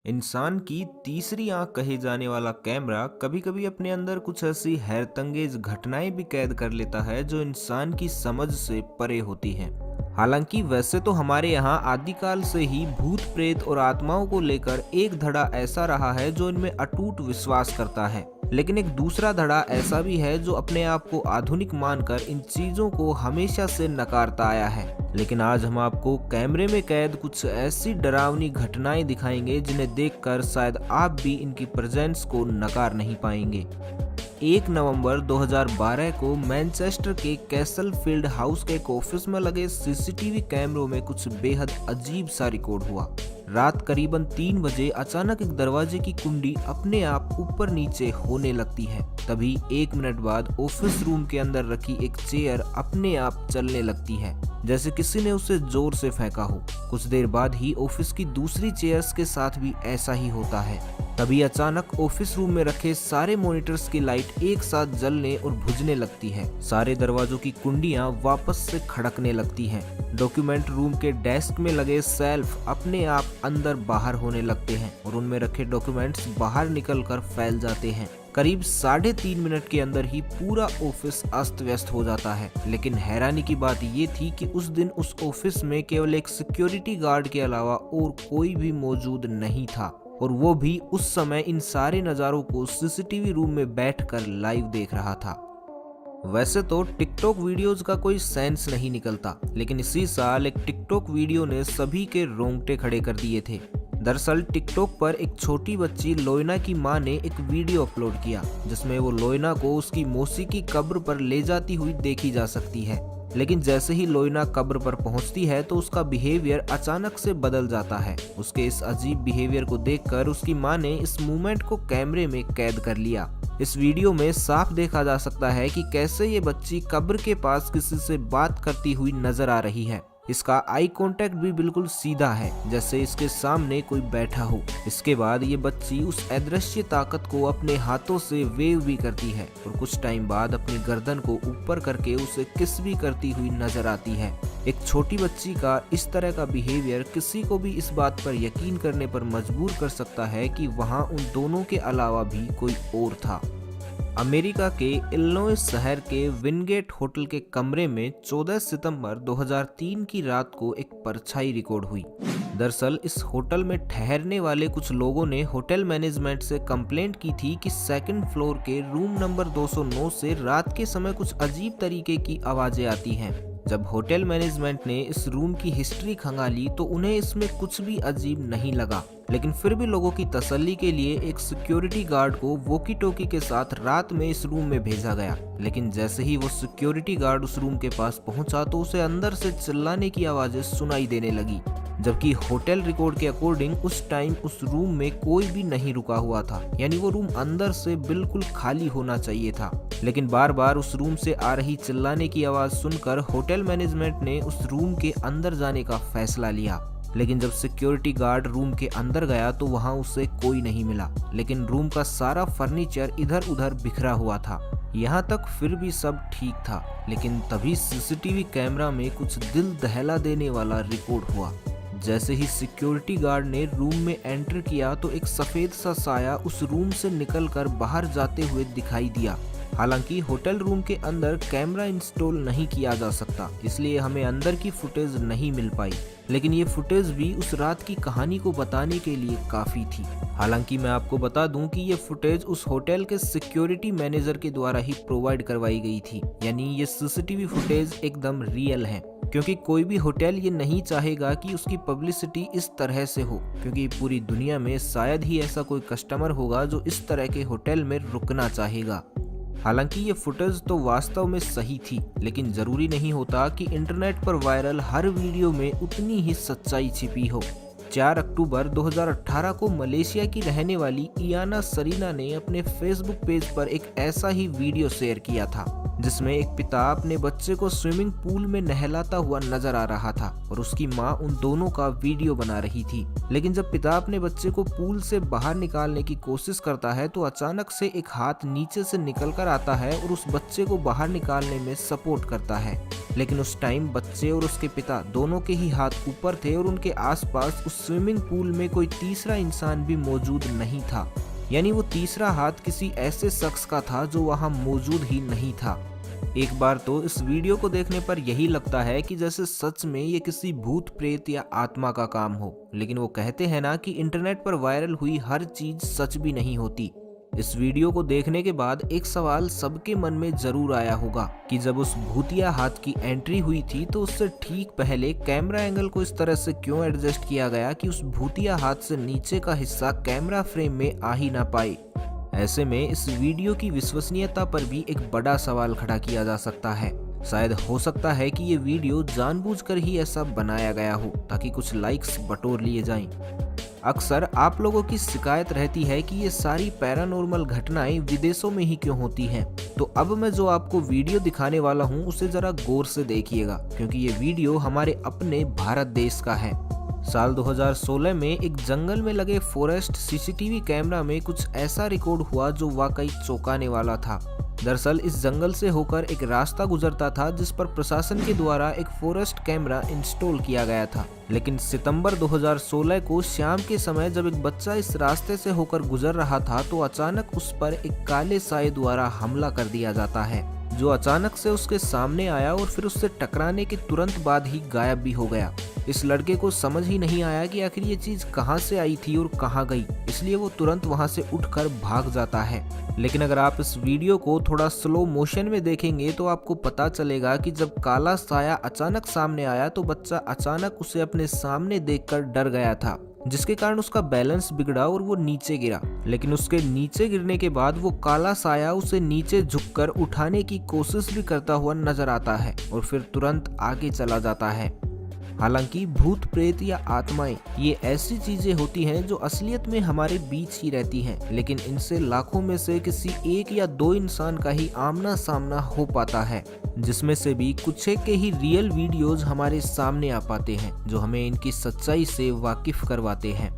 इंसान की तीसरी आंख कहे जाने वाला कैमरा कभी कभी अपने अंदर कुछ ऐसी हैरतअंगेज घटनाएं भी कैद कर लेता है जो इंसान की समझ से परे होती हैं। हालांकि वैसे तो हमारे यहाँ आदिकाल से ही भूत प्रेत और आत्माओं को लेकर एक धड़ा ऐसा रहा है जो इनमें अटूट विश्वास करता है, लेकिन एक दूसरा धड़ा ऐसा भी है जो अपने आप को आधुनिक मानकर इन चीजों को हमेशा से नकारता आया है। लेकिन आज हम आपको कैमरे में कैद कुछ ऐसी डरावनी घटनाएं दिखाएंगे जिन्हें देखकर शायद आप भी इनकी प्रेजेंस को नकार नहीं पाएंगे। 1 नवंबर 2012 को मैनचेस्टर के कैसल फील्ड हाउस के एक ऑफिस में लगे सीसीटीवी कैमरों में कुछ बेहद अजीब सा रिकॉर्ड हुआ। रात करीबन 3 बजे अचानक एक दरवाजे की कुंडी अपने आप ऊपर नीचे होने लगती है। तभी 1 मिनट बाद ऑफिस रूम के अंदर रखी एक चेयर अपने आप चलने लगती है, जैसे किसी ने उसे जोर से फेंका हो। कुछ देर बाद ही ऑफिस की दूसरी चेयर्स के साथ भी ऐसा ही होता है। तभी अचानक ऑफिस रूम में रखे सारे मॉनिटर्स की लाइट एक साथ जलने और बुझने लगती है। सारे दरवाजों की कुंडियां वापस से खड़कने लगती हैं। डॉक्यूमेंट रूम के डेस्क में लगे सेल्फ अपने आप अंदर बाहर होने लगते हैं और उनमें रखे डॉक्यूमेंट्स बाहर निकलकर फैल जाते हैं। करीब 3.5 मिनट के अंदर ही पूरा ऑफिस अस्त व्यस्त हो जाता है। लेकिन हैरानी की बात ये थी कि उस दिन उस ऑफिस में केवल एक सिक्योरिटी गार्ड के अलावा और कोई भी मौजूद नहीं था, और वो भी उस समय इन सारे नज़ारों को सीसीटीवी रूम में बैठकर लाइव देख रहा था। वैसे तो टिकटॉक वीडियोस का कोई सेंस नहीं निकलता, लेकिन इसी साल एक टिकटॉक वीडियो ने सभी के रोंगटे खड़े कर दिए थे। दरअसल टिकटॉक पर एक छोटी बच्ची लोयना की मां ने एक वीडियो अपलोड किया जिसमें वो लोयना को उसकी मौसी की कब्र पर ले जाती हुई देखी जा सकती है। लेकिन जैसे ही लोयना कब्र पर पहुंचती है तो उसका बिहेवियर अचानक से बदल जाता है। उसके इस अजीब बिहेवियर को देखकर उसकी मां ने इस मूवमेंट को कैमरे में कैद कर लिया। इस वीडियो में साफ देखा जा सकता है कि कैसे ये बच्ची कब्र के पास किसी से बात करती हुई नजर आ रही है। इसका आई कांटेक्ट भी बिल्कुल सीधा है, जैसे इसके सामने कोई बैठा हो। इसके बाद ये बच्ची उस अदृश्य ताकत को अपने हाथों से वेव भी करती है और कुछ टाइम बाद अपनी गर्दन को ऊपर करके उसे किस भी करती हुई नजर आती है। एक छोटी बच्ची का इस तरह का बिहेवियर किसी को भी इस बात पर यकीन करने पर मजबूर कर सकता है कि वहाँ उन दोनों के अलावा भी कोई और था। अमेरिका के इलिनॉइस शहर के विनगेट होटल के कमरे में 14 सितंबर 2003 की रात को एक परछाई रिकॉर्ड हुई। दरअसल इस होटल में ठहरने वाले कुछ लोगों ने होटल मैनेजमेंट से कंप्लेंट की थी कि सेकंड फ्लोर के रूम नंबर 209 से रात के समय कुछ अजीब तरीके की आवाजें आती हैं। जब होटल मैनेजमेंट ने इस रूम की हिस्ट्री खंगाली तो उन्हें इसमें कुछ भी अजीब नहीं लगा, लेकिन फिर भी लोगों की तसल्ली के लिए एक सिक्योरिटी गार्ड को वॉकी टॉकी के साथ रात में इस रूम में भेजा गया। लेकिन जैसे ही वो सिक्योरिटी गार्ड उस रूम के पास पहुंचा तो उसे अंदर से चिल्लाने की आवाजें सुनाई देने लगी, जबकि होटल रिकॉर्ड के अकॉर्डिंग उस टाइम उस रूम में कोई भी नहीं रुका हुआ था, यानी वो रूम अंदर से बिल्कुल खाली होना चाहिए था। लेकिन बार बार उस रूम से आ रही चिल्लाने की आवाज सुनकर होटल मैनेजमेंट ने उस रूम के अंदर जाने का फैसला लिया। लेकिन जब सिक्योरिटी गार्ड रूम के अंदर गया तो वहां उसे कोई नहीं मिला, लेकिन रूम का सारा फर्नीचर इधर उधर बिखरा हुआ था। यहाँ तक फिर भी सब ठीक था, लेकिन तभी सीसीटीवी कैमरा में कुछ दिल दहला देने वाला रिकॉर्ड हुआ। जैसे ही सिक्योरिटी गार्ड ने रूम में एंटर किया तो एक सफेद सा साया उस रूम से निकलकर बाहर जाते हुए दिखाई दिया। हालांकि होटल रूम के अंदर कैमरा इंस्टॉल नहीं किया जा सकता, इसलिए हमें अंदर की फुटेज नहीं मिल पाई, लेकिन ये फुटेज भी उस रात की कहानी को बताने के लिए काफी थी। हालांकि मैं आपको बता दूं कि ये फुटेज उस होटल के सिक्योरिटी मैनेजर के द्वारा ही प्रोवाइड करवाई गई थी, यानी ये सीसीटीवी फुटेज एकदम रियल हैं, क्योंकि कोई भी होटल ये नहीं चाहेगा कि उसकी पब्लिसिटी इस तरह से हो, क्योंकि पूरी दुनिया में शायद ही ऐसा कोई कस्टमर होगा जो इस तरह के होटल में रुकना चाहेगा। हालांकि ये फुटेज तो वास्तव में सही थी, लेकिन जरूरी नहीं होता कि इंटरनेट पर वायरल हर वीडियो में उतनी ही सच्चाई छिपी हो। 4 अक्टूबर 2018 को मलेशिया की रहने वाली इयाना सरीना ने अपने फेसबुक पेज पर एक ऐसा ही वीडियो शेयर किया था, जिसमें एक पिता अपने बच्चे को स्विमिंग पूल में नहलाता हुआ नजर आ रहा था और उसकी माँ उन दोनों का वीडियो बना रही थी। लेकिन जब पिता अपने बच्चे को पूल से बाहर निकालने की कोशिश करता है तो अचानक से एक हाथ नीचे से निकल कर आता है और उस बच्चे को बाहर निकालने में सपोर्ट करता है। लेकिन उस टाइम बच्चे और उसके पिता दोनों के ही हाथ ऊपर थे और उनके आसपास उस स्विमिंग पूल में कोई तीसरा इंसान भी मौजूद नहीं था। यानी वो तीसरा हाथ किसी ऐसे शख्स का था जो वहाँ मौजूद ही नहीं था। एक बार तो इस वीडियो को देखने पर यही लगता है कि जैसे सच में ये किसी भूत प्रेत या आत्मा का काम हो। लेकिन वो कहते हैं ना कि इंटरनेट पर वायरल हुई हर चीज सच भी नहीं होती। इस वीडियो को देखने के बाद एक सवाल सबके मन में जरूर आया होगा कि जब उस भूतिया हाथ की एंट्री हुई थी तो उससे ठीक पहले कैमरा एंगल को इस तरह से क्यों एडजस्ट किया गया कि उस भूतिया हाथ से नीचे का हिस्सा कैमरा फ्रेम में आ ही ना पाए। ऐसे में इस वीडियो की विश्वसनीयता पर भी एक बड़ा सवाल खड़ा किया जा सकता है। शायद हो सकता है कि ये वीडियो जानबूझकर ही ऐसा बनाया गया हो ताकि कुछ लाइक्स बटोर लिए जाएं। अक्सर आप लोगों की शिकायत रहती है कि ये सारी पैरानॉर्मल घटनाएं विदेशों में ही क्यों होती हैं। तो अब मैं जो आपको वीडियो दिखाने वाला हूँ उसे जरा गौर से देखिएगा, क्योंकि ये वीडियो हमारे अपने भारत देश का है। साल 2016 में एक जंगल में लगे फॉरेस्ट सीसीटीवी कैमरा में कुछ ऐसा रिकॉर्ड हुआ जो वाकई चौंकाने वाला था। दरअसल इस जंगल से होकर एक रास्ता गुजरता था जिस पर प्रशासन के द्वारा एक फॉरेस्ट कैमरा इंस्टॉल किया गया था। लेकिन सितंबर 2016 को शाम के समय जब एक बच्चा इस रास्ते से होकर गुजर रहा था तो अचानक उस पर एक काले साए द्वारा हमला कर दिया जाता है, जो अचानक से उसके सामने आया और फिर उससे टकराने के तुरंत बाद ही गायब भी हो गया। इस लड़के को समझ ही नहीं आया कि आखिर ये चीज कहां से आई थी और कहां गई, इसलिए वो तुरंत वहां से उठकर भाग जाता है। लेकिन अगर आप इस वीडियो को थोड़ा स्लो मोशन में देखेंगे तो आपको पता चलेगा कि जब काला साया अचानक सामने आया तो बच्चा अचानक उसे अपने सामने देखकर डर गया था, जिसके कारण उसका बैलेंस बिगड़ा और वो नीचे गिरा। लेकिन उसके नीचे गिरने के बाद वो काला साया उसे नीचे झुककर उठाने की कोशिश भी करता हुआ नजर आता है और फिर तुरंत आगे चला जाता है। हालांकि भूत प्रेत या आत्माएं ये ऐसी चीजें होती हैं जो असलियत में हमारे बीच ही रहती हैं, लेकिन इनसे लाखों में से किसी एक या दो इंसान का ही आमना सामना हो पाता है, जिसमें से भी कुछ एक के ही रियल वीडियोज हमारे सामने आ पाते हैं जो हमें इनकी सच्चाई से वाकिफ करवाते हैं।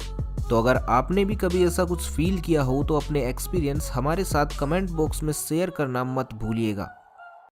तो अगर आपने भी कभी ऐसा कुछ फील किया हो तो अपने एक्सपीरियंस हमारे साथ कमेंट बॉक्स में शेयर करना मत भूलिएगा।